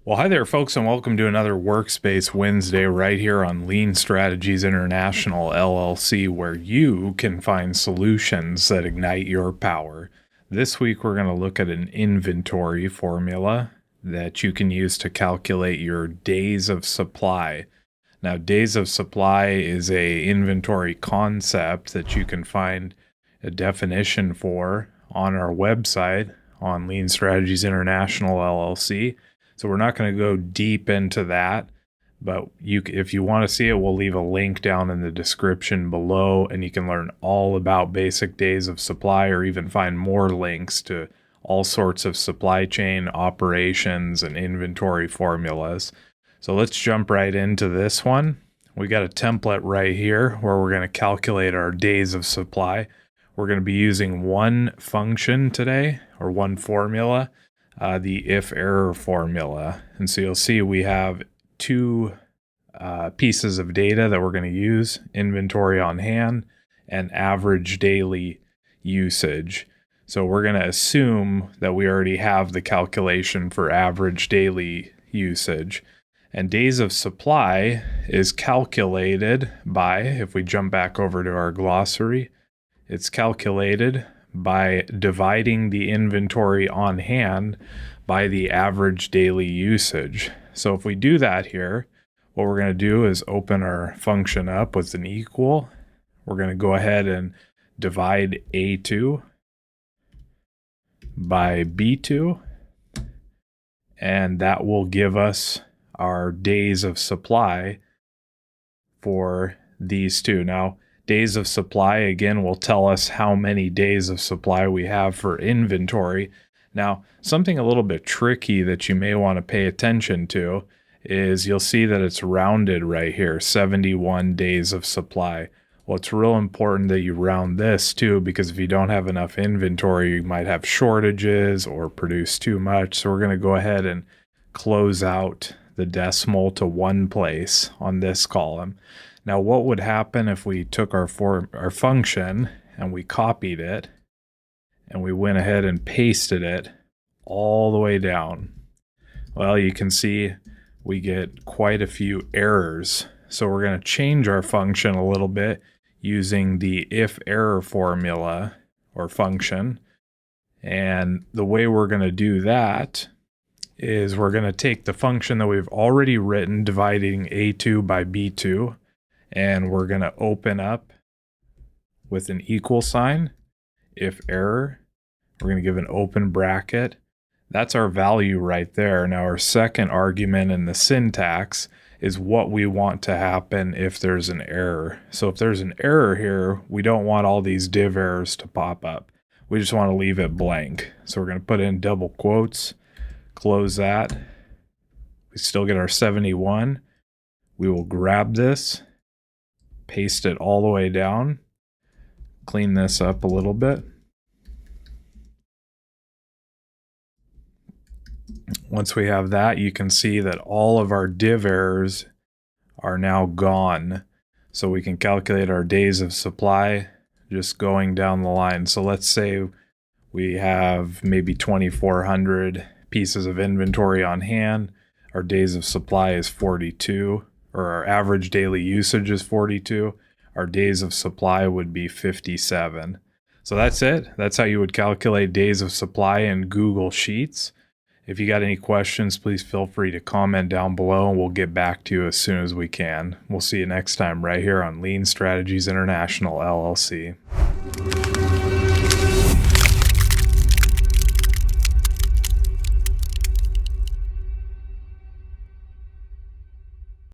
Well, hi there, folks, and welcome to another Workspace Wednesday right here on Lean Strategies International LLC, where you can find solutions that ignite your power. This week, we're going to look at an inventory formula that you can use to calculate your days of supply. Now, days of supply is a inventory concept that you can find a definition for on our website on Lean Strategies International LLC. So we're not going to go deep into that, but if you want to see it, we'll leave a link down in the description below, and you can learn all about basic days of supply or even find more links to all sorts of supply chain operations and inventory formulas. So let's jump right into this one. We got a template right here where we're going to calculate our days of supply. We're going to be using one function today, or one formula. The if-error formula. And so you'll see we have two pieces of data that we're going to use: inventory on hand and average daily usage. So we're going to assume that we already have the calculation for average daily usage. And days of supply is calculated by, if we jump back over to our glossary, it's calculated by dividing the inventory on hand by the average daily usage. So if we do that here, what we're going to do is open our function up with an equal. We're going to go ahead and divide A2 by B2, and that will give us our days of supply for these two. Now, days of supply, again, will tell us how many days of supply we have for inventory. Now, something a little bit tricky that you may want to pay attention to is you'll see that it's rounded right here, 71 days of supply. Well, it's real important that you round this too, because if you don't have enough inventory, you might have shortages or produce too much. So we're going to go ahead and close out the decimal to one place on this column. Now, what would happen if we took our function and we copied it and we went ahead and pasted it all the way down? Well, you can see we get quite a few errors. So we're going to change our function a little bit using the if-error formula or function. And the way we're going to do that is we're going to take the function that we've already written, dividing A2 by B2, and we're going to open up with an equal sign, if error. We're going to give an open bracket. That's our value right there. Now, our second argument in the syntax is what we want to happen if there's an error. So if there's an error here, we don't want all these div errors to pop up. We just want to leave it blank. So we're going to put in double quotes, close that. We still get our 71. We will grab this, paste it all the way down, clean this up a little bit. Once we have that, you can see that all of our div errors are now gone. So we can calculate our days of supply just going down the line. So let's say we have maybe 2,400 pieces of inventory on hand. Our days of supply is 42. Or our average daily usage is 42, our days of supply would be 57. So that's it. That's how you would calculate days of supply in Google Sheets. If you got any questions, please feel free to comment down below and we'll get back to you as soon as we can. We'll see you next time right here on Lean Strategies International LLC.